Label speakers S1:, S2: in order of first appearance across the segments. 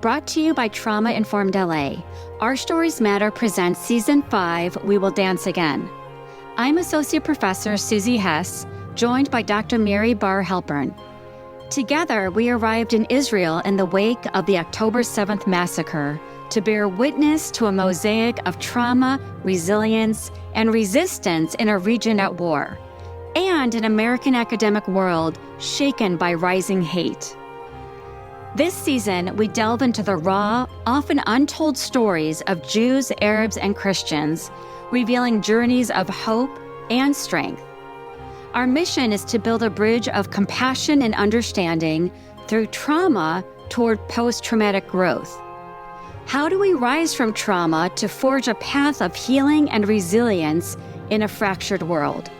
S1: Brought to you by Trauma Informed LA, Our Stories Matter presents Season 5, We Will Dance Again. I'm Associate Professor Susie Hess, joined by Dr. Mary Bar Halpern. Together, we arrived in Israel in the wake of the October 7th massacre to bear witness to a mosaic of trauma, resilience, and resistance in a region at war, and an American academic world shaken by rising hate. This season, we delve into the raw, often untold stories of Jews, Arabs, and Christians, revealing journeys of hope and strength. Our mission is to build a bridge of compassion and understanding through trauma toward post-traumatic growth. How do we rise from trauma to forge a path of healing and resilience in a fractured world?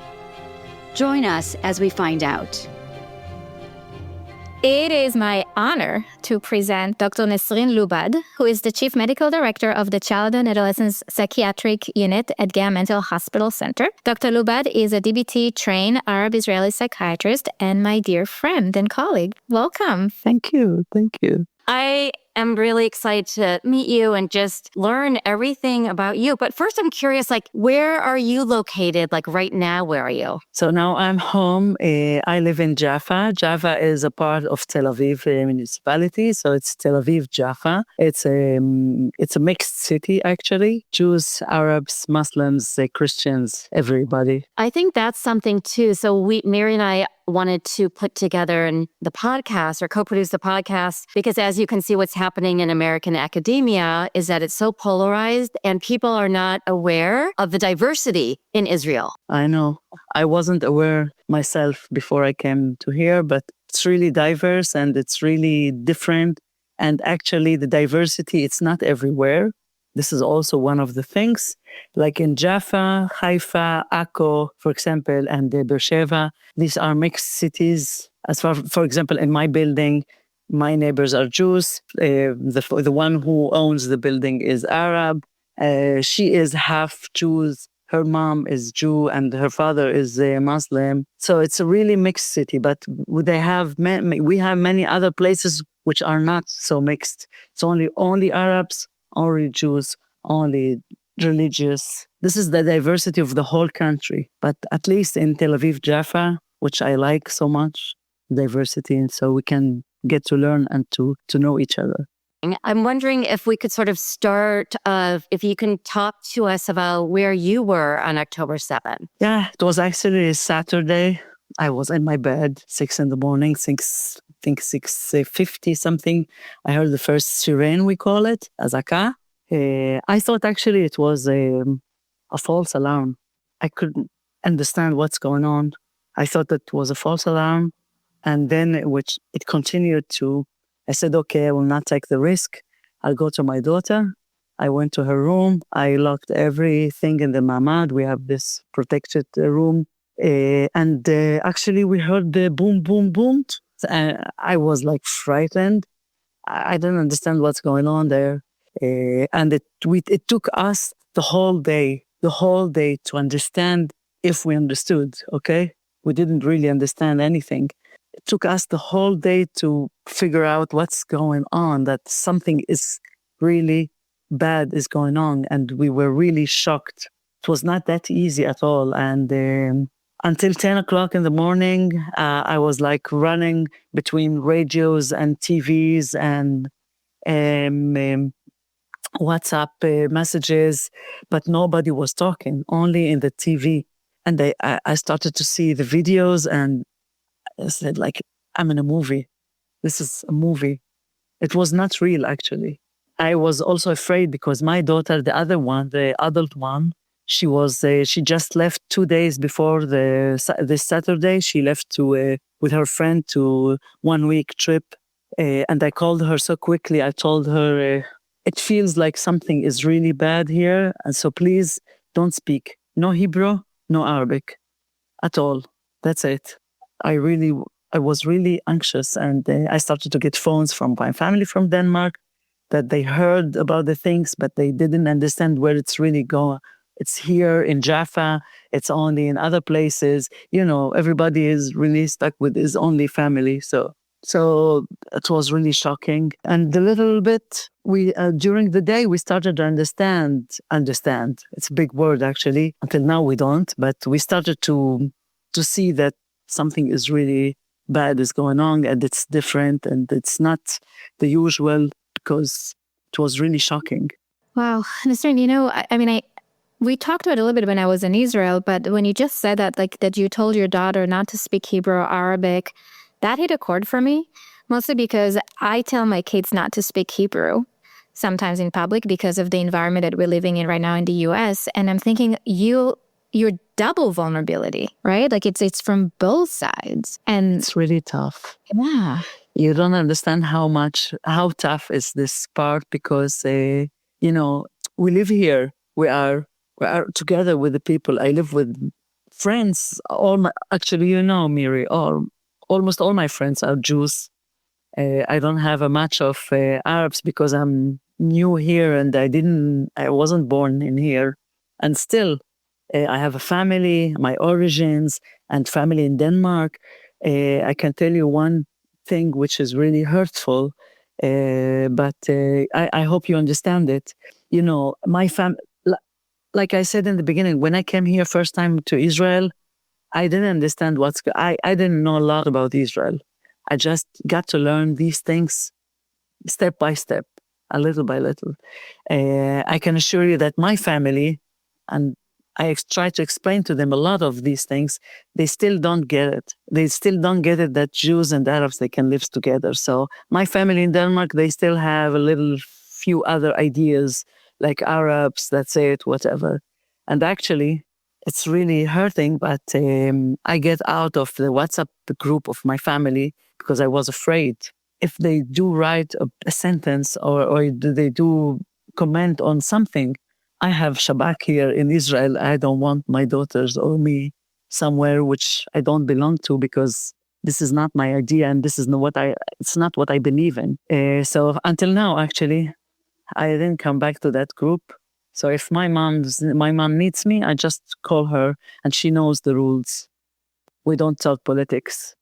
S1: Join us as we find out.
S2: It is my honor to present Dr. Nesrin Lubbad, who is the Chief Medical Director of the Child and Adolescent Psychiatric Unit at Geha Mental Health Center. Dr. Lubbad is a DBT-trained Arab-Israeli psychiatrist and my dear friend and colleague. Welcome.
S3: Thank you. Thank you.
S1: I am really excited to meet you and just learn everything about you. But first, I'm curious, where are you located? Right now, where are you?
S3: So now I'm home. I live in Jaffa. Jaffa is a part of Tel Aviv municipality. So it's Tel Aviv, Jaffa. It's a mixed city, actually. Jews, Arabs, Muslims, Christians, everybody.
S1: I think that's something too. So Mary and I wanted to put together the podcast or co-produce the podcast because as you can see, what's happening in American academia is that it's so polarized and people are not aware of the diversity in Israel.
S3: I know. I wasn't aware myself before I came to here, but it's really diverse and it's really different. And actually the diversity, it's not everywhere. This is also one of the things. Like in Jaffa, Haifa, Akko, for example, and Beersheba, these are mixed cities. As for example, in my building, my neighbors are Jews. The one who owns the building is Arab. She is half Jews. Her mom is Jew and her father is Muslim. So it's a really mixed city. But we have many other places which are not so mixed. It's only Arabs, only Jews, only religious. This is the diversity of the whole country. But at least in Tel Aviv, Jaffa, which I like so much, diversity, and so we can get to learn and to know each other.
S1: I'm wondering if we could sort of start, if you can talk to us about where you were on October 7th.
S3: Yeah, it was actually a Saturday. I was in my bed, 6 a.m, 6:50 something. I heard the first siren, we call it, azaka. I thought actually it was a false alarm. I couldn't understand what's going on. I thought it was a false alarm. And then it continued to, I said, okay, I will not take the risk. I'll go to my daughter. I went to her room. I locked everything in the mamad. We have this protected room. And actually we heard the boom, boom, boom. I was frightened. I didn't understand what's going on there. And it took us the whole day to understand if we understood, okay? We didn't really understand anything. It took us the whole day to figure out what's going on, that something is really bad is going on. And we were really shocked. It was not that easy at all. And until 10 o'clock in the morning, I was running between radios and TVs and WhatsApp messages, but nobody was talking, only in the TV. And I started to see the videos and I said, I'm in a movie. This is a movie. It was not real, actually. I was also afraid because my daughter, the other one, the adult one, she just left 2 days before this Saturday. She left with her friend to 1 week trip. And I called her so quickly. I told her, it feels like something is really bad here. And so please don't speak. No Hebrew, no Arabic at all. That's it. I was really anxious. And I started to get phones from my family from Denmark that they heard about the things, but they didn't understand where it's really going. It's here in Jaffa. It's only in other places. Everybody is really stuck with his only family. So So it was really shocking. And a little bit, we during the day, we started to understand. It's a big word, actually. Until now, we don't. But we started to see that something is really bad is going on and it's different and it's not the usual because it was really shocking.
S2: Wow. Nesrin, we talked about it a little bit when I was in Israel, but when you just said that, like that you told your daughter not to speak Hebrew or Arabic, that hit a chord for me, mostly because I tell my kids not to speak Hebrew sometimes in public because of the environment that we're living in right now in the US. And I'm thinking your double vulnerability, right? Like it's from both sides. And
S3: it's really tough.
S2: Yeah.
S3: You don't understand how tough is this part because, we live here. We are together with the people. I live with friends. Miri, almost all my friends are Jews. I don't have a much of Arabs because I'm new here and I wasn't born in here. And still, I have a family, my origins, and family in Denmark. I can tell you one thing which is really hurtful, but I hope you understand it. My like I said in the beginning, when I came here first time to Israel, I didn't understand I didn't know a lot about Israel. I just got to learn these things step by step, a little by little. I can assure you that my family, and I try to explain to them a lot of these things, they still don't get it. They still don't get it that Jews and Arabs, they can live together. So my family in Denmark, they still have a little few other ideas like Arabs, that's it, whatever. And actually, it's really hurting, but I get out of the WhatsApp group of my family because I was afraid. If they do write a sentence or they do comment on something, I have Shabak here in Israel. I don't want my daughters or me somewhere which I don't belong to because this is not my idea and this is it's not what I believe in. So until now, actually, I didn't come back to that group. So if my mom needs me, I just call her and she knows the rules. We don't talk politics.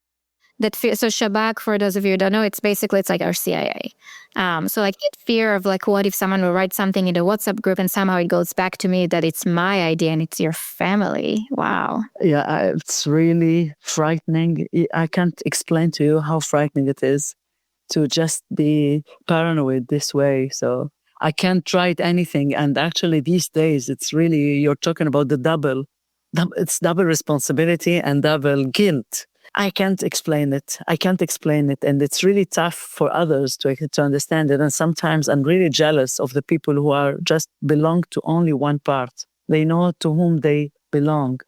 S2: So Shabak, for those of you who don't know, it's like our CIA. So like that fear of like, what if someone will write something in the WhatsApp group and somehow it goes back to me that it's my idea and it's your family. Wow.
S3: Yeah, it's really frightening. I can't explain to you how frightening it is to just be paranoid this way. So I can't write anything. And actually these days, it's really, you're talking about it's double responsibility and double guilt. I can't explain it. And it's really tough for others to understand it. And sometimes I'm really jealous of the people who are just belong to only one part. They know to whom they belong.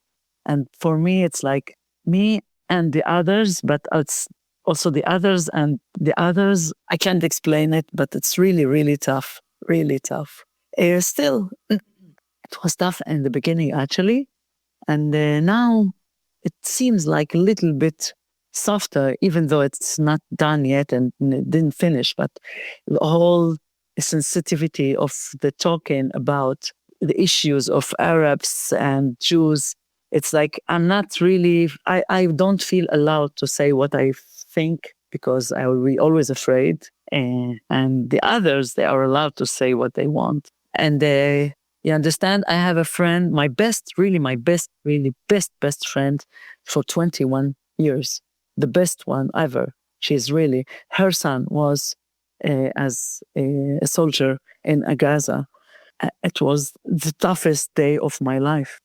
S3: And for me, it's like me and the others, but it's also the others and the others. I can't explain it, but it's really, really tough. Really tough. Still, it was tough in the beginning, actually. And now it seems like a little bit softer, even though it's not done yet and it didn't finish. But the whole sensitivity of the talking about the issues of Arabs and Jews, it's like I'm not really, I don't feel allowed to say what I think because I will be always afraid. And the others, they are allowed to say what they want. And you understand? I have a friend, my best friend for 21 years. The best one ever. Her son was as a soldier in Gaza. It was the toughest day of my life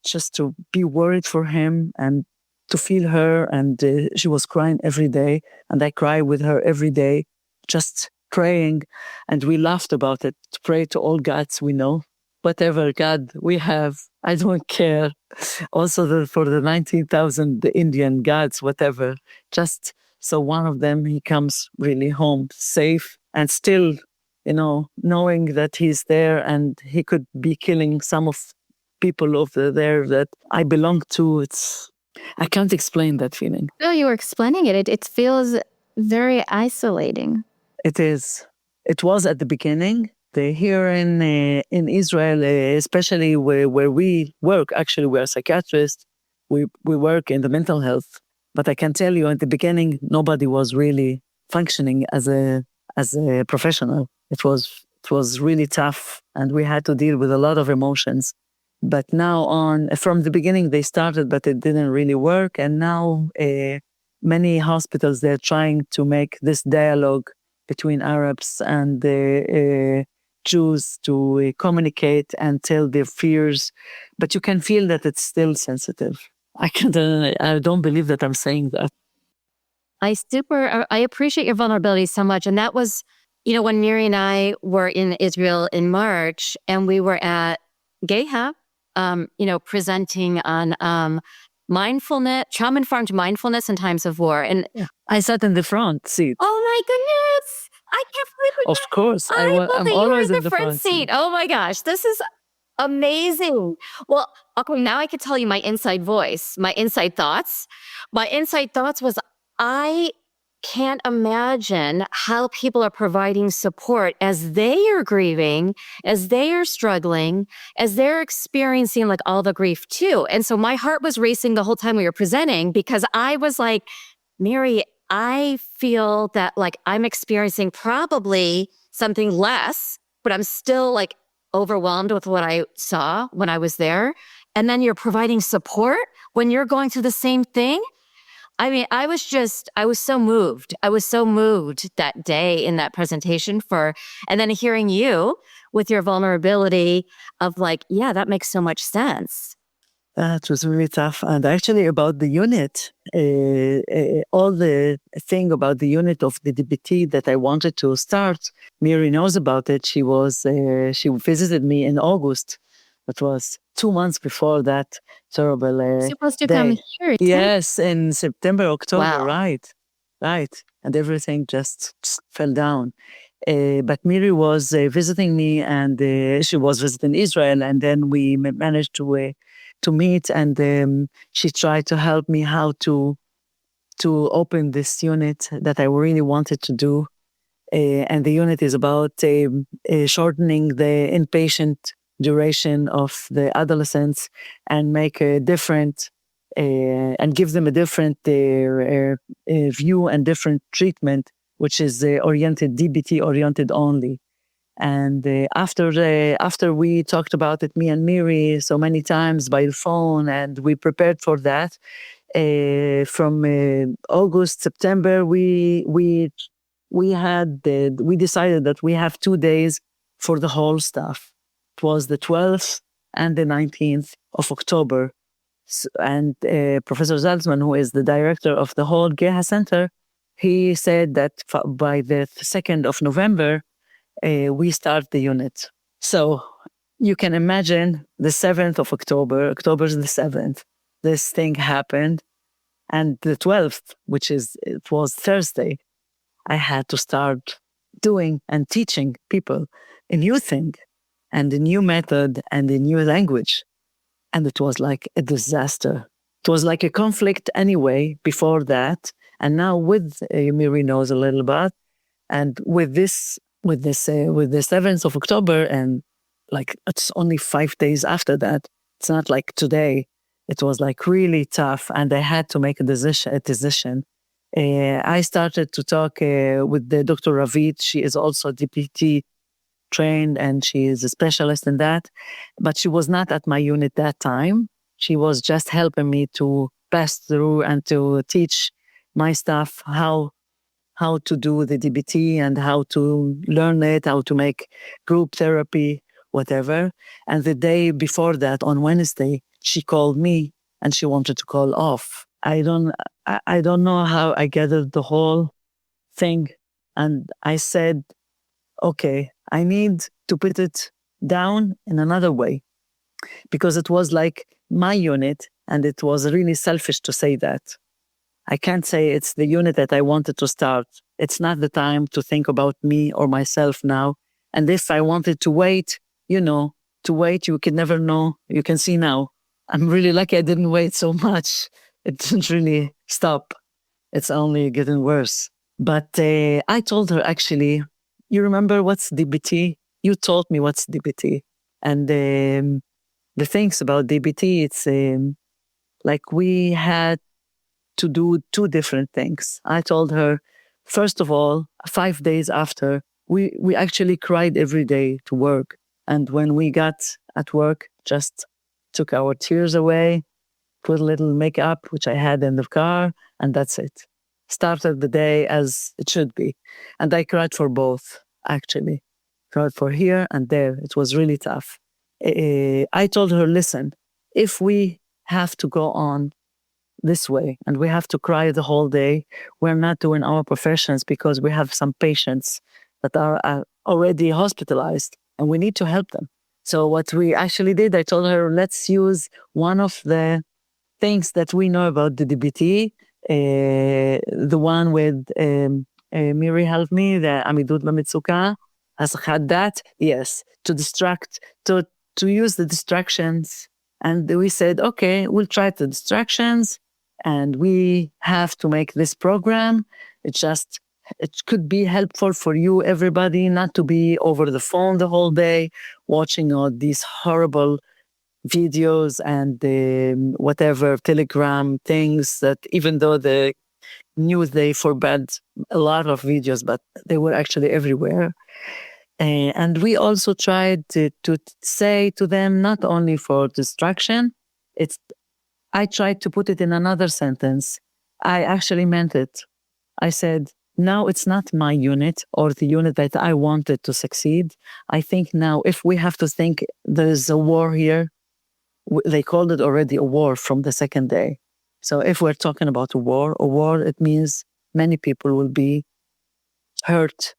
S3: just to be worried for him and to feel her. And she was crying every day. And I cry with her every day, just praying, and we laughed about it, to pray to all gods we know. Whatever God we have, I don't care. Also for the 19,000 the Indian gods, whatever. Just so one of them, he comes really home safe and still, knowing that he's there and he could be killing some of people over there that I belong to. I can't explain that feeling.
S2: No, you were explaining it. It feels very isolating.
S3: It is. It was at the beginning. Here in Israel, especially where we work, actually we are psychiatrists. We work in the mental health. But I can tell you at the beginning, nobody was really functioning as a professional. It was really tough, and we had to deal with a lot of emotions. But now on, from the beginning, they started, but it didn't really work. And now many hospitals, they're trying to make this dialogue between Arabs and the Jews to communicate and tell their fears. But you can feel that it's still sensitive. I don't believe that I'm saying that.
S1: I appreciate your vulnerability so much. And that was, when Miri and I were in Israel in March, and we were at Geha, presenting on mindfulness, trauma-informed mindfulness in times of war. And
S3: I sat in the front seat.
S1: oh my goodness, I can't believe it.
S3: Of course,
S1: I'm
S3: always
S1: in the front seat. Oh my gosh, this is amazing. Well, okay, now I could tell you my inside voice, my inside thoughts. My inside thoughts was, I can't imagine how people are providing support as they are grieving, as they are struggling, as they're experiencing like all the grief too. And so my heart was racing the whole time we were presenting, because I was like, Miri, I feel that like I'm experiencing probably something less, but I'm still like overwhelmed with what I saw when I was there. And then you're providing support when you're going through the same thing. I mean, I was so moved. I was so moved that day in that presentation and then hearing you with your vulnerability of like, yeah, that makes so much sense.
S3: That was really tough. And actually about the unit, all the thing about the unit of the DBT that I wanted to start, Miri knows about it. She visited me in August. It was 2 months before that terrible
S1: supposed to
S3: day.
S1: come here.
S3: Yes, in September, October,
S1: Wow.
S3: right. And everything just fell down. But Miri was visiting me, and she was visiting Israel, and then we managed to meet, and she tried to help me how to open this unit that I really wanted to do. And the unit is about shortening the inpatient duration of the adolescents and make a different and give them a different view and different treatment, which is oriented DBT oriented only. And after we talked about it, me and Miri, so many times by the phone, and we prepared for that. From August, September, we decided that we have 2 days for the whole stuff. It was the 12th and the 19th of October. And Professor Zalzman, who is the director of the whole Geha Center, he said that by the 2nd of November, we start the unit. So you can imagine the 7th of October is the 7th, this thing happened. And the 12th, it was Thursday, I had to start doing and teaching people a new thing and a new method and a new language. And it was like a disaster. It was like a conflict anyway before that. And now with Miri knows a little bit. And with the 7th of October, and like it's only 5 days after that. It's not like today. It was like really tough, and I had to make a decision. I started to talk with the Dr. Ravit. She is also DPT trained, and she is a specialist in that. But she was not at my unit that time. She was just helping me to pass through and to teach my staff how to do the DBT and how to learn it, how to make group therapy, whatever. And the day before that, on Wednesday, she called me and she wanted to call off. I don't know how I gathered the whole thing. And I said, okay, I need to put it down in another way, because it was like my unit, and it was really selfish to say that. I can't say it's the unit that I wanted to start. It's not the time to think about me or myself now. And if I wanted to wait, you can never know. You can see now. I'm really lucky I didn't wait so much. It didn't really stop. It's only getting worse. But I told her, actually, you remember what's DBT? You told me what's DBT. And the things about DBT, it's like we had to do two different things. I told her, first of all, 5 days after, we actually cried every day to work. And when we got at work, just took our tears away, put a little makeup, which I had in the car, and that's it. Started the day as it should be. And I cried for both, actually. Cried for here and there. It was really tough. I told her, listen, if we have to go on this way and we have to cry the whole day, we're not doing our professions, because we have some patients that are already hospitalized and we need to help them. So what we actually did, I told her, let's use one of the things that we know about the DBT, the one with Miri helped me, the Amidut B'Mitzuka, has had that, yes, to distract, to use the distractions. And we said, okay, we'll try the distractions, and we have to make this program. It could be helpful for you, everybody, not to be over the phone the whole day, watching all these horrible videos and whatever Telegram things that, even though the news, they forbade a lot of videos, but they were actually everywhere. And we also tried to say to them, not only for distraction, I tried to put it in another sentence. I actually meant it. I said, now it's not my unit or the unit that I wanted to succeed. I think now if we have to think there's a war here, they called it already a war from the second day. So if we're talking about a war, it means many people will be hurt.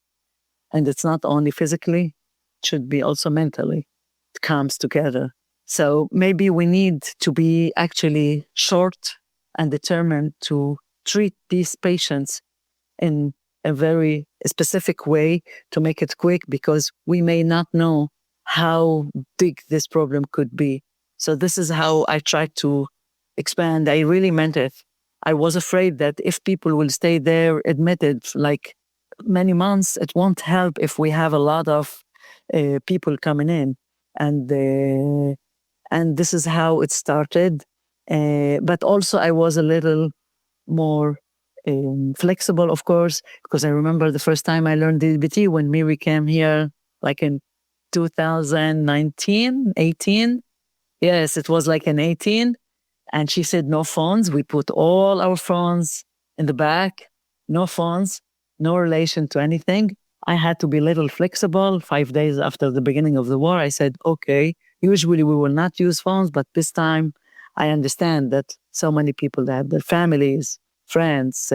S3: And it's not only physically, it should be also mentally. It comes together. So maybe we need to be actually short and determined to treat these patients in a very specific way to make it quick, because we may not know how big this problem could be. So this is how I tried to expand. I really meant it. I was afraid that if people will stay there admitted like many months, it won't help if we have a lot of people coming in. And this is how it started. But also I was a little more flexible, of course, because I remember the first time I learned DBT when Miri came here, like in 2019, 18. Yes, it was like in 18. And she said, no phones. We put all our phones in the back, no phones, no relation to anything. I had to be a little flexible. 5 days after the beginning of the war, I said, okay, usually we will not use phones, but this time I understand that so many people have their families, friends,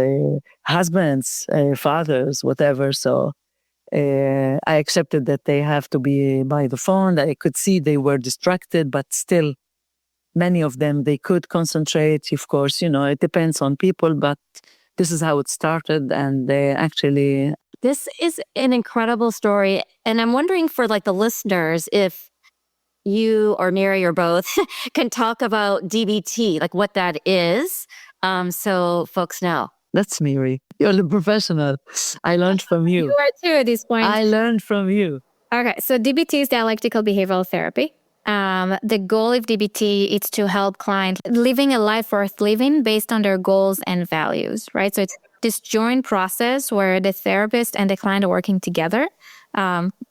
S3: husbands, fathers, whatever. So I accepted that they have to be by the phone. I could see they were distracted, but still many of them, they could concentrate. Of course, it depends on people, but this is how it started. And they actually...
S2: This is an incredible story. And I'm wondering for like the listeners, if you or Miri or both can talk about DBT, like what that is, so folks know.
S3: That's Miri. You're the professional. I learned from you.
S2: You are too at this point.
S3: I learned from you.
S2: Okay, so DBT is dialectical behavioral therapy. The goal of DBT is to help clients living a life worth living based on their goals and values, right? So it's this joint process where the therapist and the client are working together.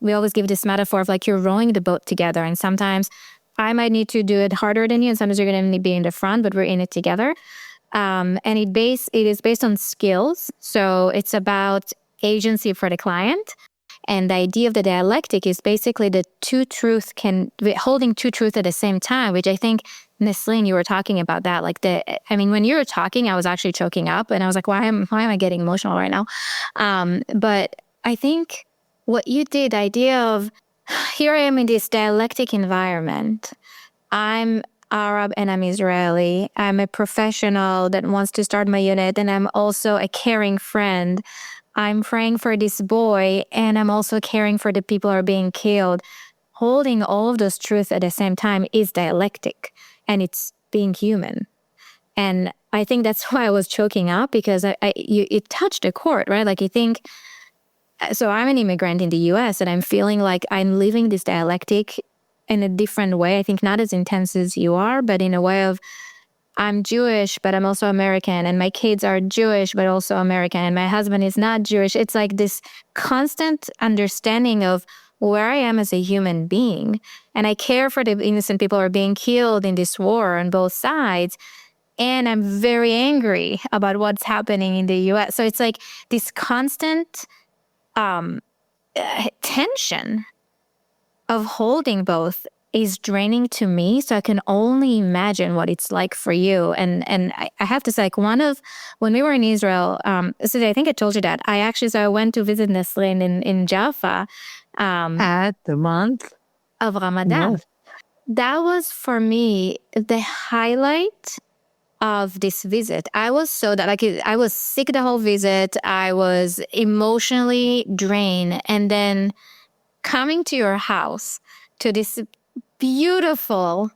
S2: We always give this metaphor of like you're rowing the boat together, and sometimes I might need to do it harder than you, and sometimes you're going to be in the front, but we're in it together. And it is based on skills. So it's about agency for the client. And the idea of the dialectic is basically the holding two truths at the same time, which I think, Nesrin, you were talking about that. When you were talking, I was actually choking up and I was like, why am I getting emotional right now? But I think what you did, the idea of here I am in this dialectic environment. I'm Arab and I'm Israeli. I'm a professional that wants to start my unit, and I'm also a caring friend. I'm praying for this boy, and I'm also caring for the people who are being killed. Holding all of those truths at the same time is dialectic, and it's being human. And I think that's why I was choking up, because it touched a chord, right? Like you think, so I'm an immigrant in the US, and I'm feeling like I'm living this dialectic in a different way. I think not as intense as you are, but in a way of I'm Jewish, but I'm also American, and my kids are Jewish, but also American, and my husband is not Jewish. It's like this constant understanding of where I am as a human being. And I care for the innocent people who are being killed in this war on both sides. And I'm very angry about what's happening in the US. So it's like this constant tension of holding both is draining to me. So I can only imagine what it's like for you. And I have to say, like, when we were in Israel, so I think I told you that I went to visit Nesrin in Jaffa.
S3: At the month
S2: of Ramadan.
S3: Yes.
S2: That was for me the highlight of this visit. I was I was sick the whole visit. I was emotionally drained. And then coming to your house, to this beautiful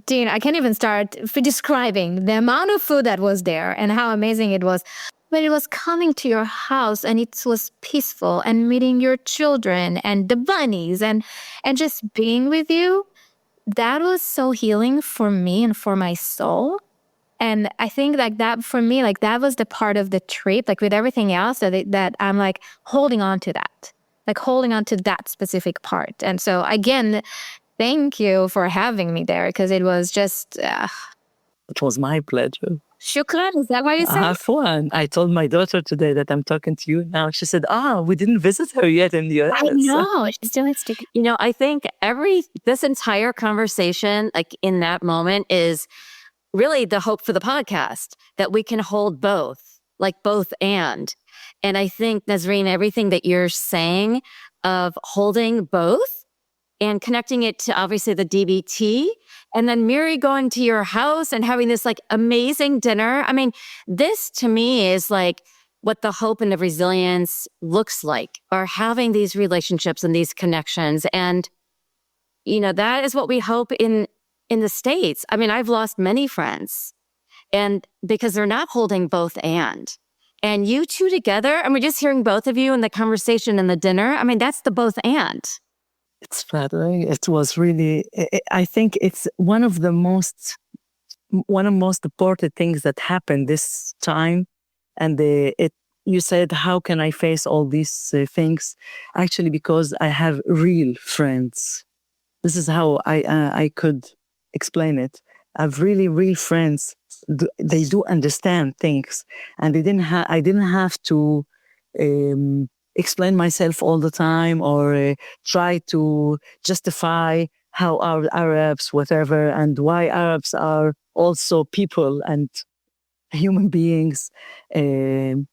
S2: dinner. I can't even start describing the amount of food that was there and how amazing it was. But it was coming to your house and it was peaceful, and meeting your children and the bunnies and just being with you. That was so healing for me and for my soul. And I think like that for me, like that was the part of the trip, like with everything else that I'm like holding on to that, like holding on to that specific part. And so again, thank you for having me there, because it was just...
S3: It was my pleasure.
S2: Shukran, is that what you said?
S3: Afwan. I told my daughter today that I'm talking to you now. She said, we didn't visit her yet in the US.
S2: I know. She still has to...
S1: You know, I think this entire conversation, like in that moment, is really the hope for the podcast, that we can hold both, like both and. And I think, Nesrin, everything that you're saying of holding both and connecting it to obviously the DBT, and then Miri going to your house and having this like amazing dinner. I mean, this to me is like what the hope and the resilience looks like, or having these relationships and these connections. And, you know, that is what we hope in the States. I mean, I've lost many friends, and because they're not holding both and you two together, I mean, just hearing both of you in the conversation and the dinner, I mean, that's the both and.
S3: It's flattering. It was really, I think it's one of the most important things that happened this time. And you said, how can I face all these things? Actually, because I have real friends. This is how I could explain it. I have really real friends. They do understand things, and I didn't have to explain myself all the time, or try to justify how our Arabs, whatever, and why Arabs are also people and human beings. And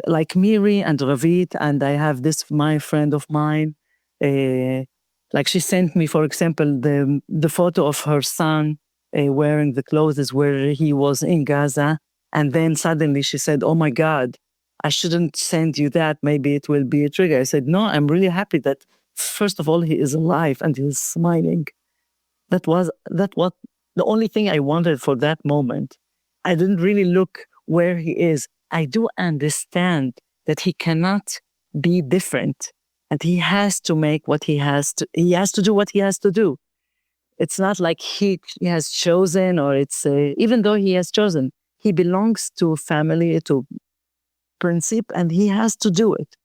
S3: like Miri and Ravit, and I have my friend of mine, like she sent me, for example, the photo of her son wearing the clothes where he was in Gaza. And then suddenly she said, oh my God, I shouldn't send you that. Maybe it will be a trigger. I said, no, I'm really happy that, first of all, he is alive and he's smiling. That was the only thing I wanted for that moment. I didn't really look where he is. I do understand that he cannot be different, and he has to make what he has to do what he has to do. It's not like he has chosen, or it's, even though he has chosen, he belongs to family, to principle, and he has to do it.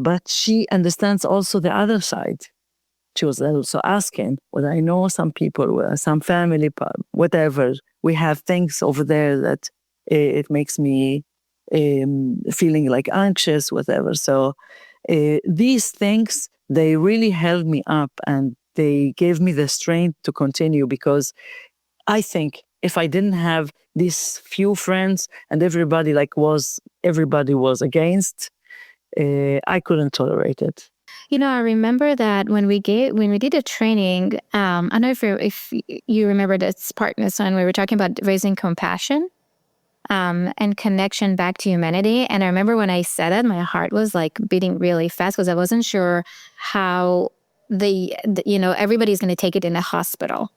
S3: But she understands also the other side. She was also asking, well, I know some people, some family, whatever, we have things over there that it makes me feeling like anxious, whatever. So these things, they really held me up, and they gave me the strength to continue, because I think if I didn't have these few friends and everybody was against, I couldn't tolerate it.
S2: You know, I remember that when we did a training, I don't know if you remember this part in the sun, we were talking about raising compassion and connection back to humanity. And I remember when I said that, my heart was like beating really fast, because I wasn't sure how everybody's going to take it in a hospital.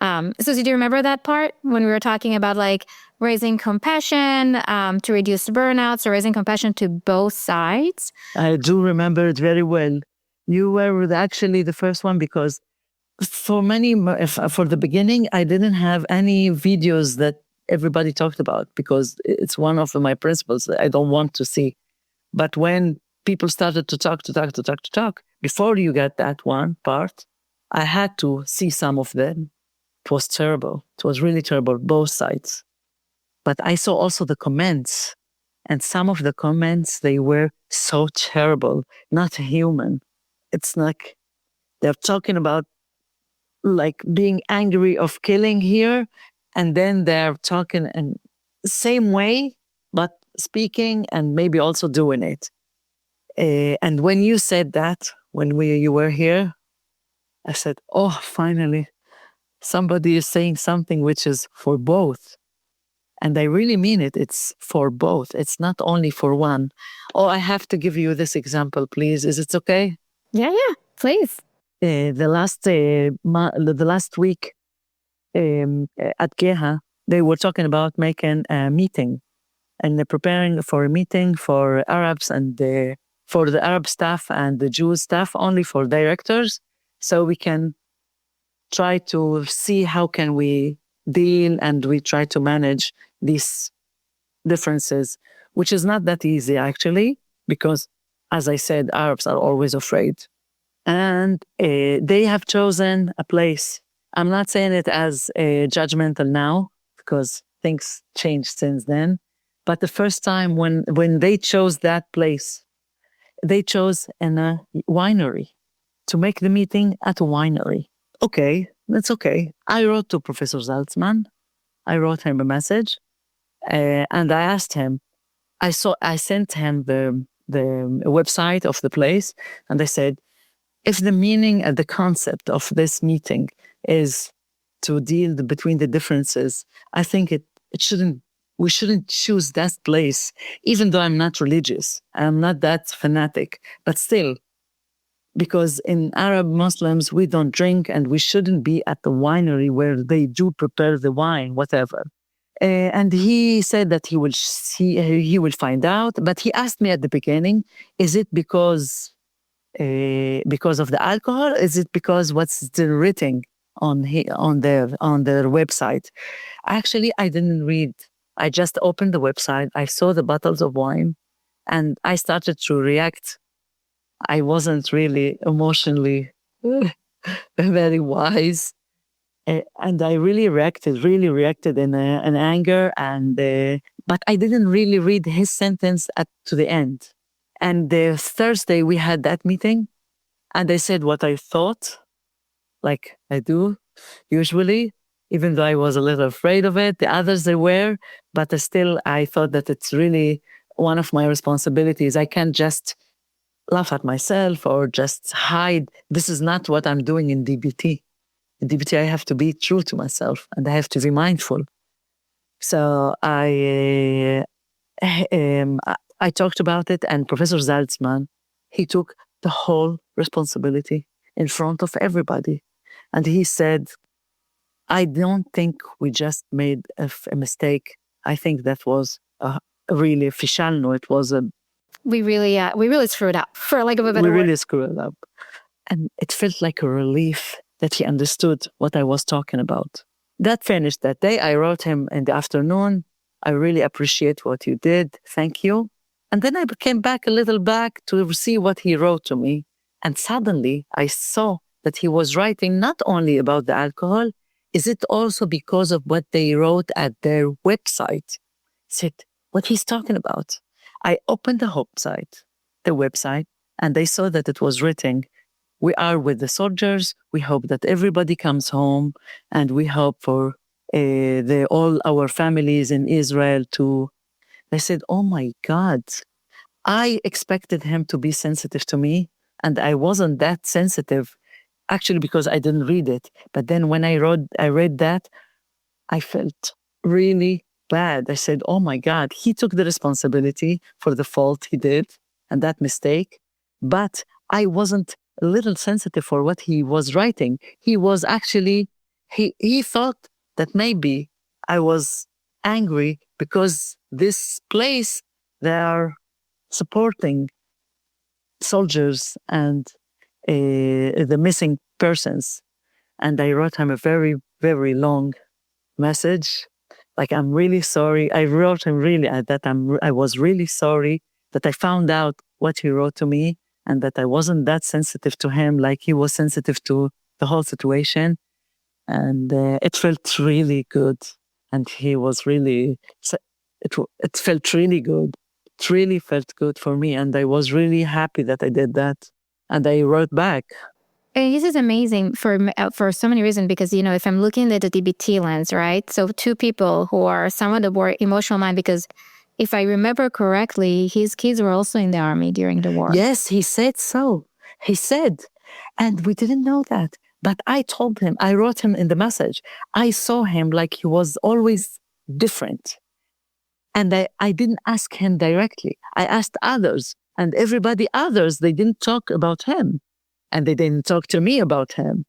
S2: So do you remember that part when we were talking about like raising compassion to reduce burnouts, so raising compassion to both sides?
S3: I do remember it very well. You were actually the first one, because for the beginning, I didn't have any videos that everybody talked about because it's one of my principles that I don't want to see. But when people started to talk, before you get that one part, I had to see some of them. It was terrible. It was really terrible, both sides. But I saw also the comments, and some of the comments, they were so terrible, not human. It's like they're talking about like being angry of killing here, and then they're talking in same way, but speaking and maybe also doing it. And when you said that, when you were here, I said, oh, finally, somebody is saying something which is for both. And I really mean it. It's for both. It's not only for one. Oh, I have to give you this example, please. Is it okay?
S2: Yeah, please.
S3: The last week at Geha, they were talking about making a meeting and preparing for a meeting for Arabs and for the Arab staff and the Jewish staff, only for directors, so we can try to see how can we deal and we try to manage these differences, which is not that easy actually, because as I said, Arabs are always afraid. And they have chosen a place. I'm not saying it as judgmental now, because things changed since then. But the first time when they chose that place, they chose in a winery to make the meeting at a winery. Okay, that's okay. I wrote to Professor Zaltzman. I wrote him a message, and I asked him. I sent him the website of the place, and I said, if the meaning and the concept of this meeting is to deal between the differences, I think we shouldn't choose that place, even though I'm not religious. I'm not that fanatic, but still, because in Arab Muslims, we don't drink and we shouldn't be at the winery where they do prepare the wine, whatever. And he said that he will find out, but he asked me at the beginning, is it because of the alcohol? Is it because what's still written on their website? Actually, I didn't read. I just opened the website. I saw the bottles of wine, and I started to react. I wasn't really emotionally very wise, and I really reacted in anger, and but I didn't really read his sentence to the end. And the Thursday we had that meeting, and I said what I thought, like I do usually, even though I was a little afraid of it. The others they were, but still I thought that it's really one of my responsibilities. I can't just laugh at myself or just hide. This is not what I'm doing in DBT. In DBT, I have to be true to myself and I have to be mindful. So I talked about it, and Professor Zaltzman, he took the whole responsibility in front of everybody. And he said, I don't think we just made a mistake. I think that was really fishalno. It was
S2: we really screwed up, for lack of a better word.
S3: We really screwed up. And it felt like a relief that he understood what I was talking about. That finished that day. I wrote him in the afternoon. I really appreciate what you did. Thank you. And then I came back a little back to see what he wrote to me. And suddenly I saw that he was writing not only about the alcohol, is it also because of what they wrote at their website? Said, what he's talking about. I opened the website, and I saw that it was written, we are with the soldiers. We hope that everybody comes home, and we hope for all our families in Israel to. I said, oh my God, I expected him to be sensitive to me, and I wasn't that sensitive, actually, because I didn't read it. But then when I read that, I felt really bad. I said, oh my God, he took the responsibility for the fault he did and that mistake, but I wasn't a little sensitive for what he was writing. He was actually, he thought that maybe I was angry because this place, they are supporting soldiers and the missing persons. And I wrote him a very, very long message. Like, I'm really sorry. I wrote him really that I was really sorry that I found out what he wrote to me and that I wasn't that sensitive to him like he was sensitive to the whole situation. And it felt really good. And he was really, it felt really good. It really felt good for me. And I was really happy that I did that. And I wrote back.
S2: And this is amazing for so many reasons, because, if I'm looking at the DBT lens, right? So two people who are somewhat of more emotional mind, because if I remember correctly, his kids were also in the army during the war.
S3: Yes, he said so. He said, and we didn't know that. But I told him, I wrote him in the message. I saw him like he was always different. And I didn't ask him directly. I asked others, and everybody others, they didn't talk about him. And they didn't talk to me about him.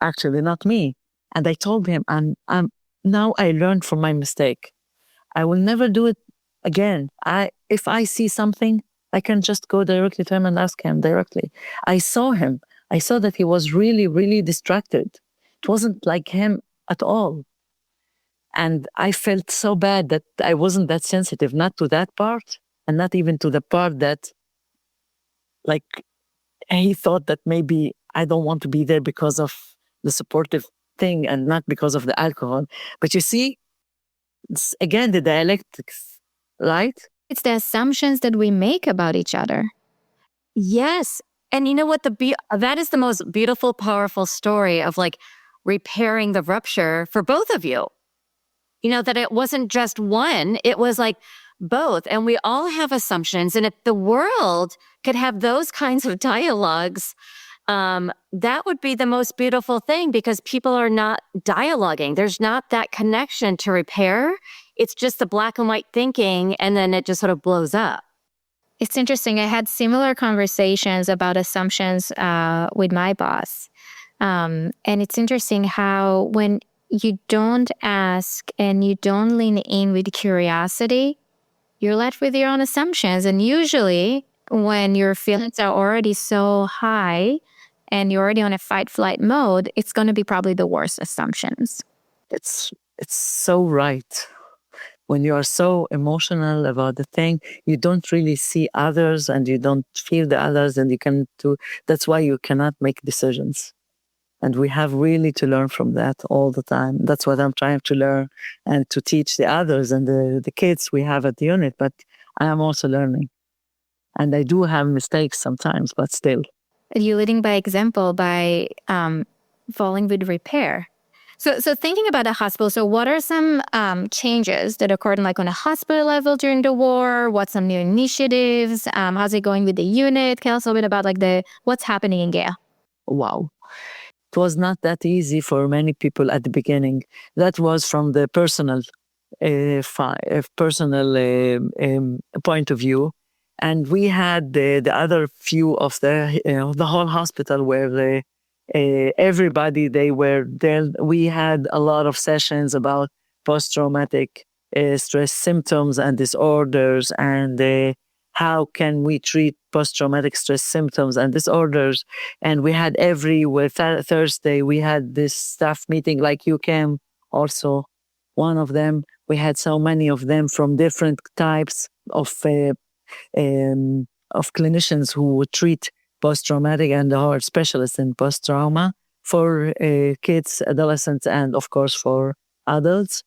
S3: Actually, not me. And I told him, now I learned from my mistake. I will never do it again. If I see something, I can just go directly to him and ask him directly. I saw him. I saw that he was really, really distracted. It wasn't like him at all. And I felt so bad that I wasn't that sensitive, not to that part, and not even to the part that, like, he thought that maybe I don't want to be there because of the supportive thing and not because of the alcohol. But you see, it's again the dialectics, right?
S2: It's the assumptions that we make about each other.
S1: Yes. And you know what? That is the most beautiful, powerful story of like repairing the rupture for both of you. That it wasn't just one, it was like both. And we all have assumptions. And if the world could have those kinds of dialogues, that would be the most beautiful thing, because people are not dialoguing. There's not that connection to repair. It's just the black and white thinking, and then it just sort of blows up.
S2: It's interesting. I had similar conversations about assumptions with my boss. And it's interesting how when you don't ask and you don't lean in with curiosity, you're left with your own assumptions. And usually when your feelings are already so high and you're already on a fight-flight mode, it's going to be probably the worst assumptions.
S3: It's so right. When you are so emotional about the thing, you don't really see others and you don't feel the others, and that's why you cannot make decisions. And we have really to learn from that all the time. That's what I'm trying to learn and to teach the others and the kids we have at the unit. But I am also learning. And I do have mistakes sometimes, but still.
S2: You're leading by example by falling with repair. So thinking about a hospital, so what are some changes that occurred on a hospital level during the war? What's some new initiatives? How's it going with the unit? Tell us a little bit about what's happening in Geha.
S3: Wow. It was not that easy for many people at the beginning. That was from the personal point of view. And we had the other view of the whole hospital where everybody, they were there. We had a lot of sessions about post-traumatic stress symptoms and disorders, and how can we treat post-traumatic stress symptoms and disorders. And we had every Thursday, we had this staff meeting, like you came also, one of them. We had so many of them from different types of clinicians who would treat post-traumatic and are specialists in post-trauma for kids, adolescents, and of course for adults.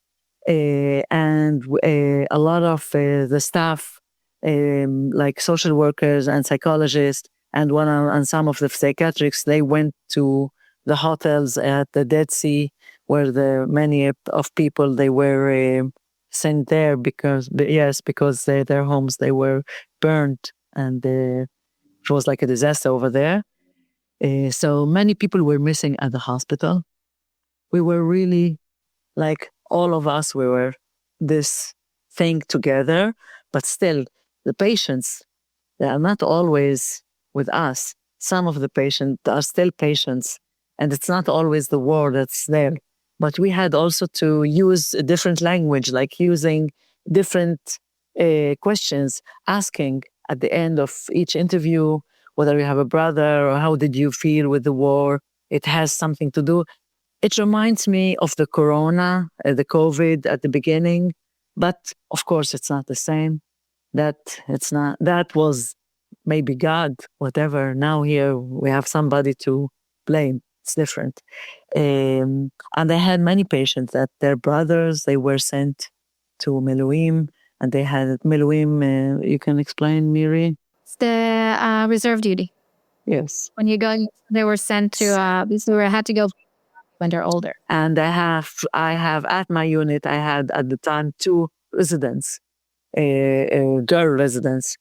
S3: And a lot of the staff, like social workers and psychologists, and some of the psychiatrists, they went to the hotels at the Dead Sea, where many of people, they were sent there because their homes, they were burned, and it was like a disaster over there. So many people were missing at the hospital. We were really, like all of us, we were this thing together, but still the patients, they are not always with us. Some of the patients are still patients, and it's not always the word that's there. But we had also to use a different language, like using different questions, asking at the end of each interview whether you have a brother or how did you feel with the war. It has something to do. It reminds me of the corona, the COVID at the beginning, but of course it's not the same. That was maybe God, whatever. Now here we have somebody to blame. It's different. And I had many patients that their brothers, they were sent to Miluim, and they had Miluim, you can explain, Miri?
S2: It's the reserve duty.
S3: Yes.
S2: When you go, they were sent to, had to go when they're older.
S3: And I have at my unit, I had at the time 2 residents, girl residents,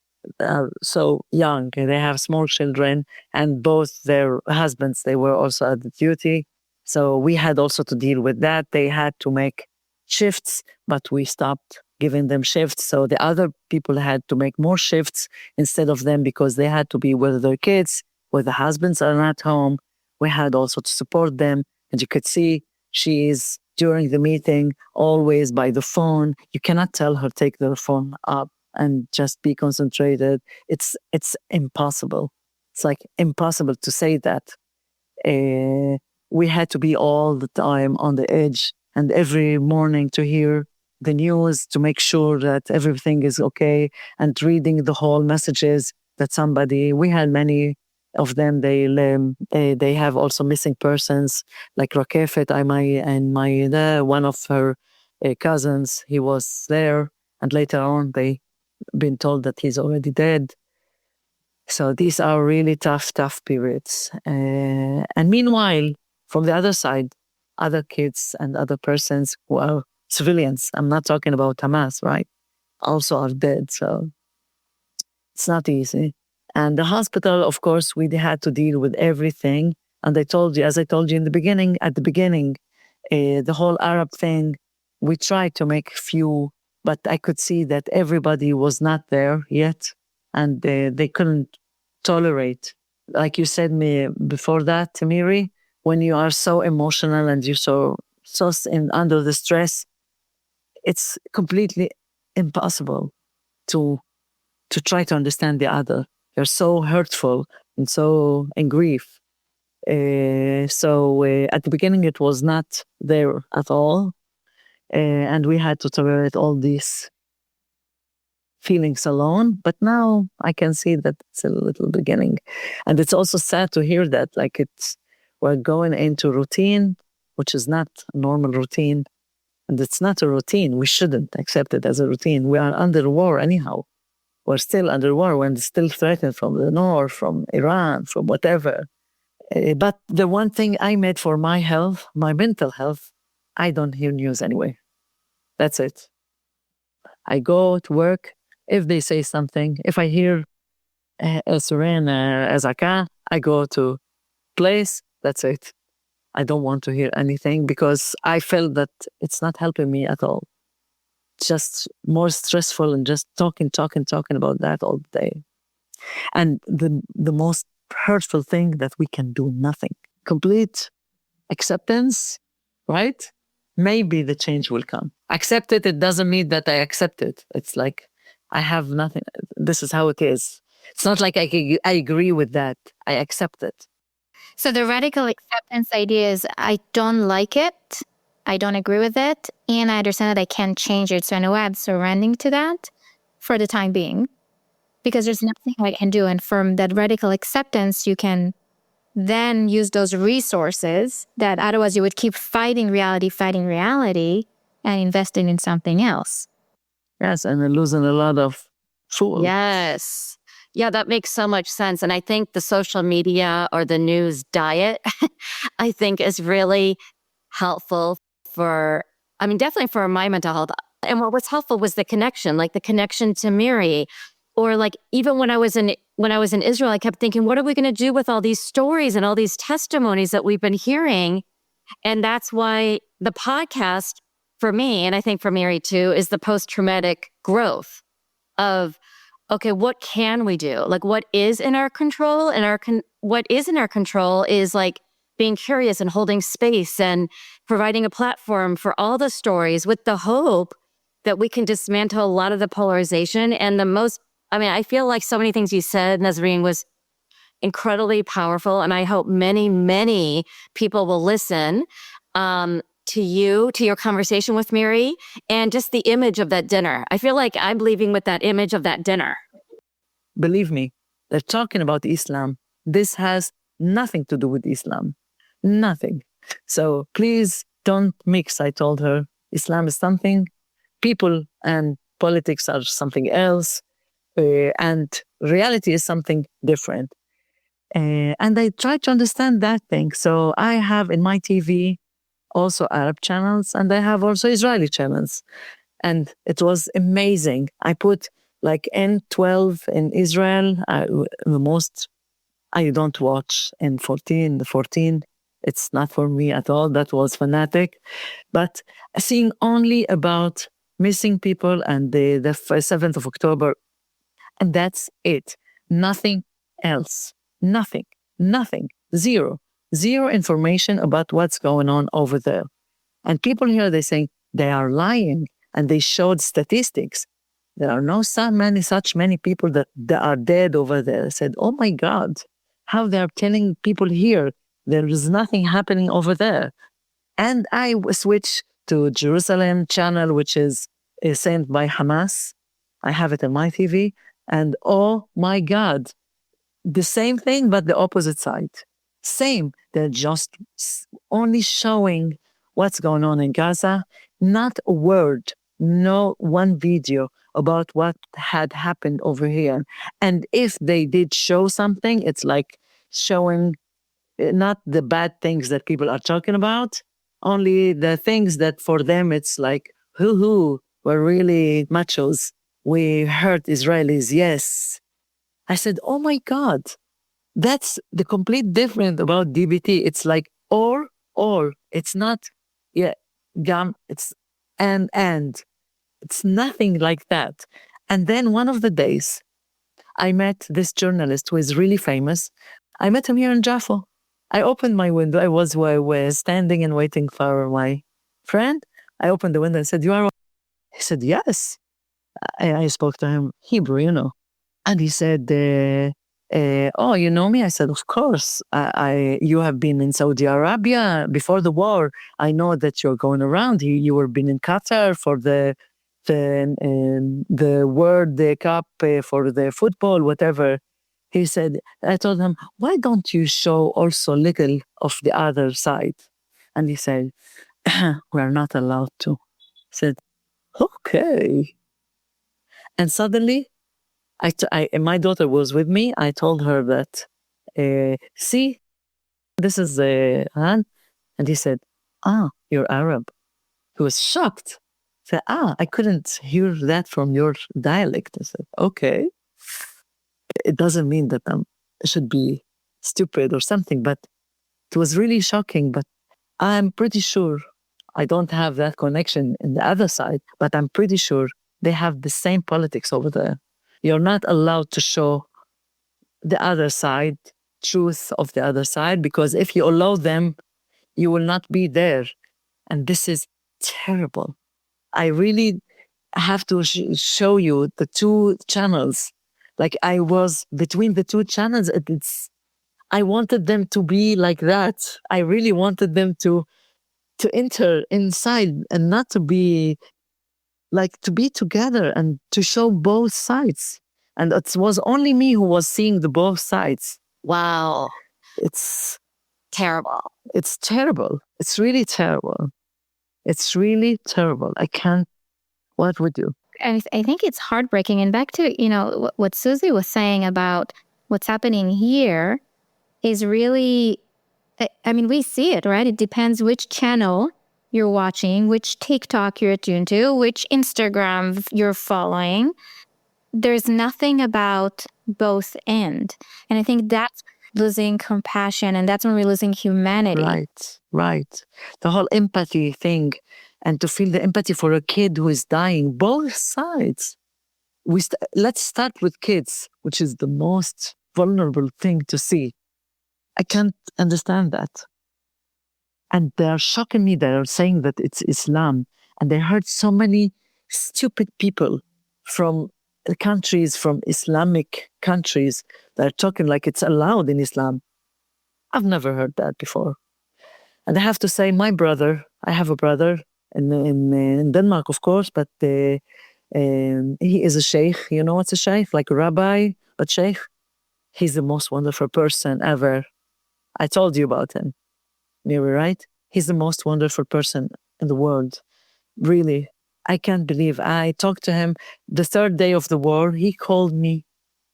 S3: so young. They have small children, and both their husbands, they were also at the duty. So we had also to deal with that. They had to make shifts, but we stopped giving them shifts. So the other people had to make more shifts instead of them because they had to be with their kids, where the husbands are not home. We had also to support them. And you could see she is during the meeting always by the phone. You cannot tell her take the phone up and just be concentrated. It's impossible. It's like impossible to say that. We had to be all the time on the edge, and every morning to hear the news to make sure that everything is okay, and reading the whole messages that we had many of them, they have also missing persons, like Rakefet, one of her cousins, he was there, and later on they been told that he's already dead. So these are really tough periods. And meanwhile, from the other side, other kids and other persons who are civilians, I'm not talking about Hamas, right? Also are dead. So it's not easy. And the hospital, of course, we had to deal with everything. And as I told you at the beginning, the whole Arab thing, we tried to make few, but I could see that everybody was not there yet. And they couldn't tolerate. Like you said me before that, Miri, when you are so emotional and you're so under the stress, it's completely impossible to try to understand the other. They're so hurtful and so in grief. So at the beginning, it was not there at all. And we had to tolerate all these feelings alone. But now I can see that it's a little beginning. And it's also sad to hear that, like we're going into routine, which is not a normal routine. And it's not a routine. We shouldn't accept it as a routine. We are under war anyhow. We're still under war. We're still threatened from the north, from Iran, from whatever. But the one thing I made for my health, my mental health, I don't hear news anyway. That's it. I go to work. If they say something, if I hear a siren, azaka, I go to place. That's it. I don't want to hear anything because I felt that it's not helping me at all. Just more stressful and just talking about that all the day. And the most hurtful thing that we can do nothing. Complete acceptance, right? Maybe the change will come. Accept it, it doesn't mean that I accept it. It's like, I have nothing. This is how it is. It's not like I agree with that. I accept it.
S2: So the radical acceptance idea is, I don't like it, I don't agree with it, and I understand that I can't change it. So in a way, I'm surrendering to that for the time being, because there's nothing I can do. And from that radical acceptance, you can then use those resources that otherwise you would keep fighting reality, and investing in something else.
S3: Yes, and losing a lot of food.
S1: Yes. Yeah, that makes so much sense. And I think the social media or the news diet, I think is really helpful definitely for my mental health. And what was helpful was the connection to Miri. Or like even when I was in Israel, I kept thinking, what are we going to do with all these stories and all these testimonies that we've been hearing? And that's why the podcast for me, and I think for Miri too, is the post-traumatic growth of, okay, what can we do? Like what is in our control? And what is in our control is like being curious and holding space and providing a platform for all the stories with the hope that we can dismantle a lot of the polarization. And I feel like so many things you said, Nesrin, was incredibly powerful. And I hope many, many people will listen. to you, to your conversation with Mary, and just the image of that dinner. I feel like I'm leaving with that image of that dinner.
S3: Believe me, they're talking about Islam. This has nothing to do with Islam. Nothing. So please don't mix, I told her. Islam is something, people and politics are something else, and reality is something different. And I try to understand that thing. So I have in my TV also Arab channels, and I have also Israeli channels. And it was amazing. I put like N12 in Israel, the most I don't watch N14, the 14. It's not for me at all. That was fanatic. But seeing only about missing people and the 7th of October, and that's it. Nothing else. Nothing. Nothing. Zero. Zero information about what's going on over there. And people here, they say they are lying, and they showed statistics. There are no such many people that are dead over there. I said, oh my God, how they're telling people here there is nothing happening over there. And I switched to Jerusalem channel, which is sent by Hamas. I have it on my TV. And oh my God, the same thing, but the opposite side. Same. They're just only showing what's going on in Gaza. Not a word, no one video about what had happened over here. And if they did show something, it's like showing not the bad things that people are talking about, only the things that for them it's like, hoo, we're really machos. We hurt Israelis, yes. I said, oh my God, that's the complete difference about DBT. It's like or, it's not, it's and. It's nothing like that. And then one of the days, I met this journalist who is really famous. I met him here in Jaffa. I opened my window. I was standing and waiting for my friend. I opened the window and said, you are... He said, yes. I spoke to him Hebrew, And he said, oh, you know me? I said, of course. You have been in Saudi Arabia before the war. I know that you're going around. You were been in Qatar for the World Cup for the football, whatever. He said, I told him, why don't you show also little of the other side? And he said, we're not allowed to. I said, okay. And suddenly, my daughter was with me. I told her that, see, this is Han. And he said, you're Arab. He was shocked. He said, I couldn't hear that from your dialect. I said, okay. It doesn't mean that I should be stupid or something, but it was really shocking. But I'm pretty sure I don't have that connection in the other side, but I'm pretty sure they have the same politics over there. You're not allowed to show the other side, truth of the other side, because if you allow them, you will not be there. And this is terrible. I really have to show you the two channels. Like I was between the two channels. I wanted them to be like that. I really wanted them to enter inside and not to be like to be together and to show both sides. And it was only me who was seeing the both sides.
S1: Wow.
S3: It's
S1: terrible.
S3: It's terrible. It's really terrible. It's really terrible. I can't. What would you?
S2: And I think it's heartbreaking. And back to, what Susie was saying about what's happening here is really, I mean, we see it, right? It depends which channel you're watching, which TikTok you're tuned to, which Instagram you're following. There's nothing about both end. And I think that's losing compassion, and that's when we're losing humanity.
S3: Right. The whole empathy thing, and to feel the empathy for a kid who is dying, both sides. Let's start with kids, which is the most vulnerable thing to see. I can't understand that. And they're shocking me. They're saying that it's Islam. And they heard so many stupid people from countries, from Islamic countries, that are talking like it's allowed in Islam. I've never heard that before. And I have to say, I have a brother in Denmark, of course, but he is a sheikh. You know what's a sheikh? Like a rabbi, but sheikh. He's the most wonderful person ever. I told you about him, Miri, right? He's the most wonderful person in the world. Really. I can't believe. I talked to him the third day of the war. He called me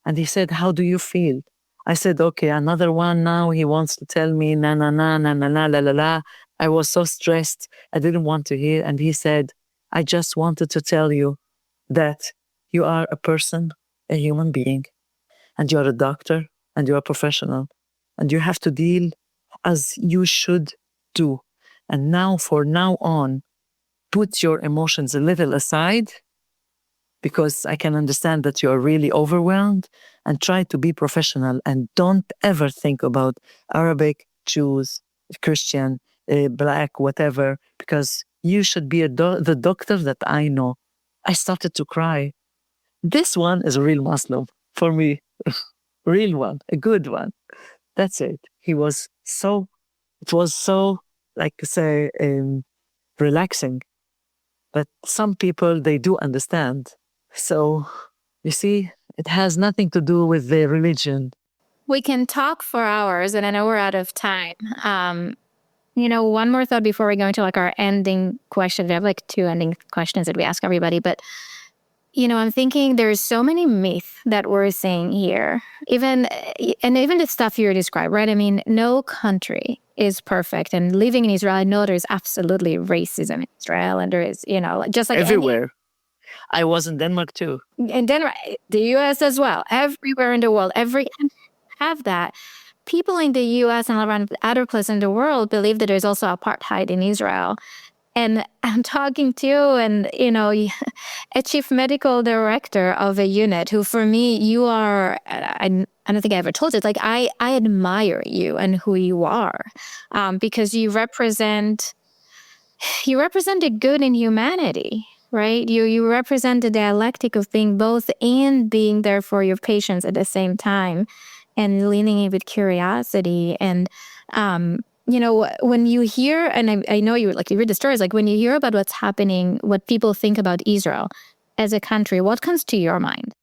S3: and he said, "How do you feel?" I said, "Okay, another one now. He wants to tell me, na, na, na, na, na, na, la, la, la." I was so stressed. I didn't want to hear. And he said, "I just wanted to tell you that you are a person, a human being, and you're a doctor, and you're a professional, and you have to deal as you should do. And now, for now on, put your emotions a little aside, because I can understand that you're really overwhelmed, and try to be professional and don't ever think about Arabic, Jews, Christian, Black, whatever, because you should be the doctor that I know." I started to cry. This one is a real Muslim for me. Real one, a good one. That's it. It was so, like say, relaxing. But some people, they do understand. So, you see, it has nothing to do with their religion.
S2: We can talk for hours, and I know we're out of time. One more thought before we go into like our ending question. We have like 2 ending questions that we ask everybody, but I'm thinking there's so many myths that we're seeing here, even the stuff you described, right? I mean, no country is perfect, and living in Israel, I know there's absolutely racism in Israel, and there is, just like
S3: everywhere. I was in Denmark too.
S2: In Denmark, the U.S. as well, everywhere in the world, have that. People in the U.S. and around other places in the world believe that there's also apartheid in Israel. And I'm talking to, a chief medical director of a unit who, for me, you are, I don't think I ever told you, it's like I admire you and who you are, because you represent the good in humanity, right? You represent the dialectic of being both and being there for your patients at the same time, and leaning in with curiosity. And when you hear, and I know you read the stories, like when you hear about what's happening, what people think about Israel as a country, what comes to your mind?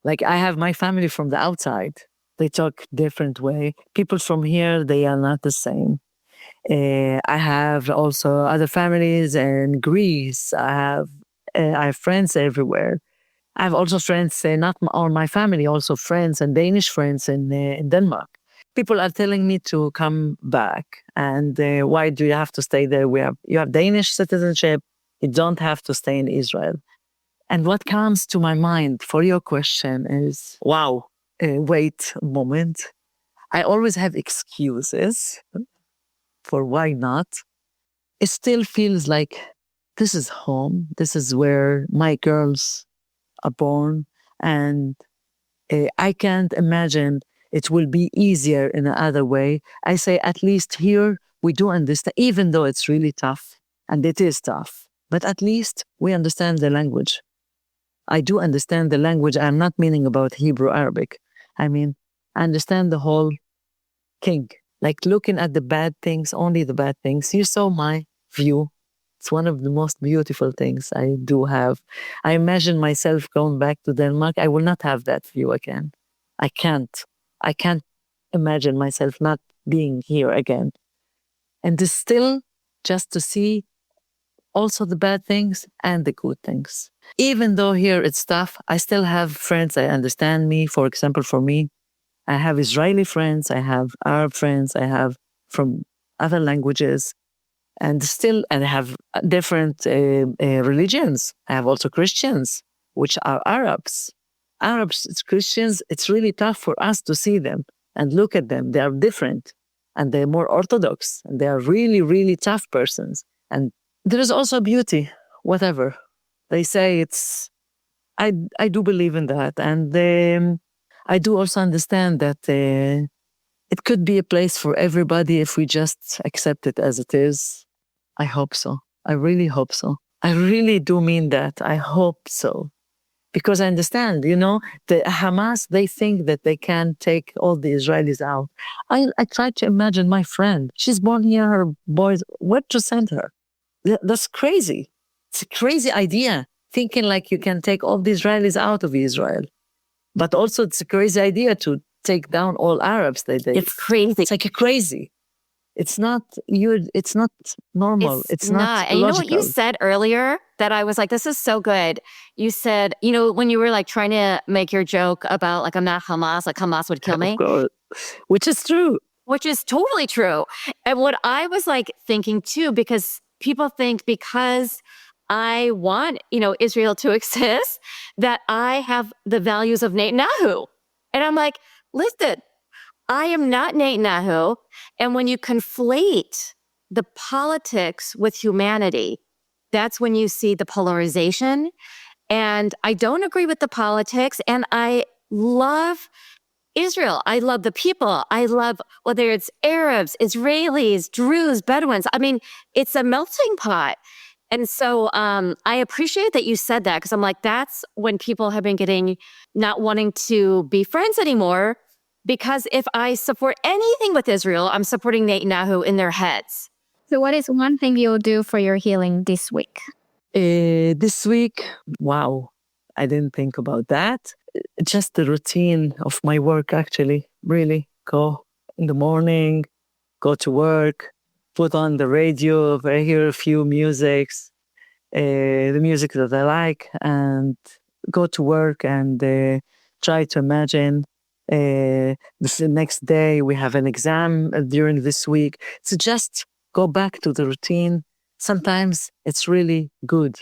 S3: Like, I have my family from the outside. They talk different way. People from here, they are not the same. I have also other families in Greece. I have friends everywhere. I have also friends, not all my family, also friends and Danish friends in Denmark. People are telling me to come back. And why do you have to stay there? You have Danish citizenship. You don't have to stay in Israel. And what comes to my mind for your question is, wow, wait a moment. I always have excuses for why not. It still feels like this is home. This is where my girls are born. And I can't imagine it will be easier in another way. I say, at least here we do understand, even though it's really tough, and it is tough, but at least we understand the language. I do understand the language. I'm not meaning about Hebrew, Arabic. I mean, I understand the whole king. Like, looking at the bad things, only the bad things. You saw my view. It's one of the most beautiful things I do have. I imagine myself going back to Denmark. I will not have that view again. I can't imagine myself not being here again. And it's still just to see also the bad things and the good things. Even though here it's tough, I still have friends that understand me. For example, for me, I have Israeli friends, I have Arab friends, I have from other languages, and I have different religions. I have also Christians, which are Arabs. It's Christians, it's really tough for us to see them and look at them. They are different, and they're more Orthodox, and they are really, really tough persons. And there is also beauty, whatever. They say I do believe in that. And I do also understand that it could be a place for everybody if we just accept it as it is. I hope so. I really hope so. I really do mean that. I hope so. because I understand, the Hamas, they think that they can take all the Israelis out. I try to imagine my friend. She's born here, her boys, where to send her? That's crazy. It's a crazy idea, thinking like you can take all the Israelis out of Israel. But also it's a crazy idea to take down all Arabs.
S1: It's crazy.
S3: It's like a crazy. It's not normal. It's not
S1: And you know what
S3: logical.
S1: you said earlier that I was like, this is so good. You said, when you were like trying to make your joke about like, I'm not Hamas, like Hamas would kill me.
S3: Of course. Which is true.
S1: Which is totally true. And what I was like thinking too, because people think because I want, Israel to exist, that I have the values of Netanyahu. And I'm like, listen, I am not Netanyahu. And when you conflate the politics with humanity, that's when you see the polarization. And I don't agree with the politics. And I love Israel. I love the people. I love whether it's Arabs, Israelis, Druze, Bedouins. I mean, it's a melting pot. And so I appreciate that you said that, because I'm like, that's when people have been not wanting to be friends anymore. Because if I support anything with Israel, I'm supporting Netanyahu in their heads.
S2: So what is one thing you'll do for your healing this week?
S3: This week, wow, I didn't think about that. Just the routine of my work, actually, really. Go in the morning, go to work, put on the radio, hear a few musics, the music that I like, and go to work and try to imagine the next day we have an exam during this week. So just go back to the routine. Sometimes it's really good.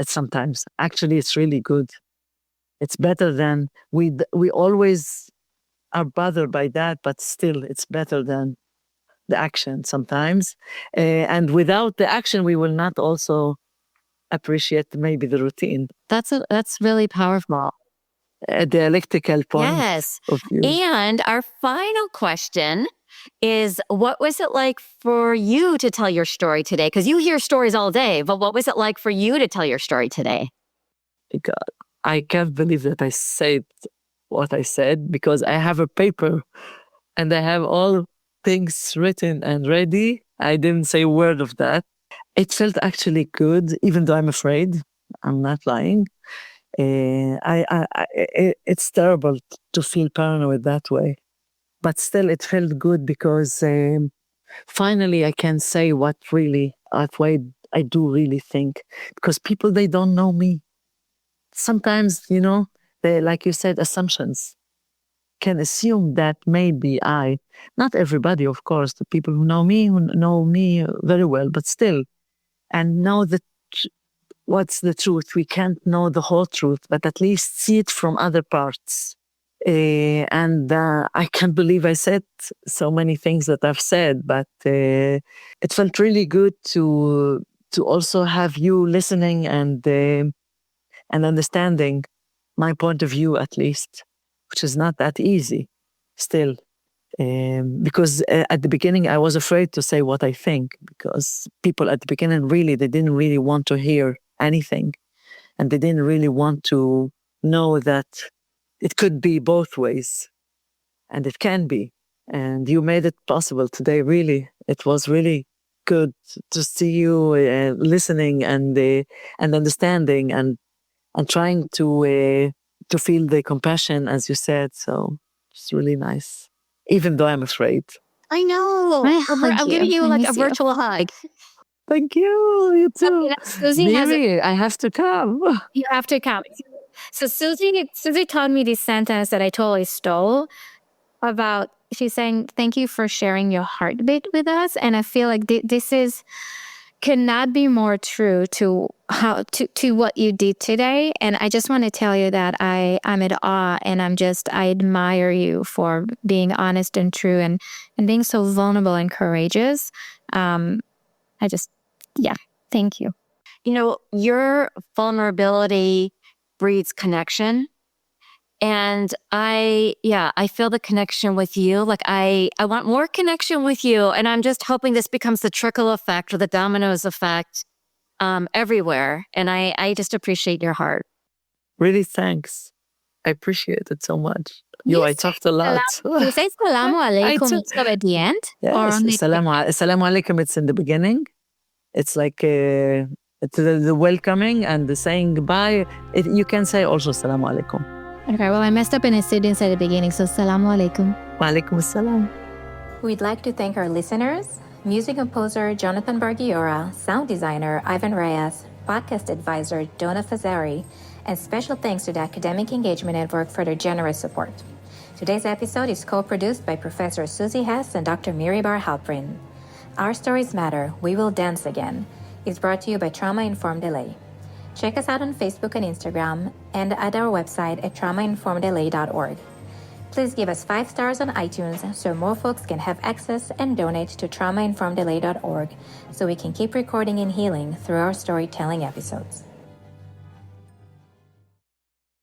S3: Sometimes, actually, it's really good. It's better than we always are bothered by that, but still, it's better than the action sometimes. And without the action, we will not also appreciate maybe the routine.
S2: That's really powerful.
S3: A dialectical point of view.
S1: And our final question is, what was it like for you to tell your story today? Because you hear stories all day, but what was it like for you to tell your story today?
S3: God, I can't believe that I said what I said, because I have a paper and I have all things written and ready. I didn't say a word of that. It felt actually good, even though I'm afraid. I'm not lying. It's terrible to feel paranoid that way. But still, it felt good because finally I can say what I do really think. Because people, they don't know me. Sometimes, they, like you said, assumptions can assume that maybe not everybody, of course, the people who know me very well, but still, and know that what's the truth. We can't know the whole truth, but at least see it from other parts. And I can't believe I said so many things that I've said, but it felt really good to also have you listening and understanding my point of view, at least, which is not that easy still. Because at the beginning, I was afraid to say what I think, because people at the beginning, they didn't really want to hear anything. And they didn't really want to know that it could be both ways. And it can be. And you made it possible today, really. It was really good to see you listening and understanding and trying to feel the compassion, as you said. So it's really nice. Even though I'm afraid.
S1: I know. I'm giving you like a virtual hug.
S3: Thank you. You too.
S2: Susie
S3: Mary, I have to come.
S2: You have to come. So Susie told me this sentence that I totally stole about, she's saying, thank you for sharing your heartbeat with us. And I feel like this cannot be more true to what you did today. And I just want to tell you that I'm at awe, and I admire you for being honest and true and being so vulnerable and courageous. Thank you.
S1: Your vulnerability breeds connection. And I feel the connection with you. Like I want more connection with you. And I'm just hoping this becomes the trickle effect or the dominoes effect everywhere. And I just appreciate your heart.
S3: Really, thanks. I appreciate it so much. I talked a lot.
S2: You say salamu alaikum
S3: took-
S2: also at the end? Or
S3: Yes,
S2: only
S3: Assalamu alaikum, it's in the beginning. It's like it's the welcoming and the saying goodbye. You can say also Assalamu alaikum.
S2: Okay, well, I messed up and I said at the beginning, so salamu alaikum.
S3: Wa alaikum assalam.
S2: We'd like to thank our listeners, music composer Jonathan Bargiora, sound designer Ivan Reyes, podcast advisor Donna Fazari, and special thanks to the Academic Engagement Network for their generous support. Today's episode is co-produced by Professor Susie Hess and Dr. Miri Bar Halprin. Our Stories Matter, We Will Dance Again is brought to you by Trauma Informed LA. Check us out on Facebook and Instagram and at our website at traumainformedla.org. Please give us 5 stars on iTunes so more folks can have access and donate to traumainformedla.org so we can keep recording and healing through our storytelling episodes.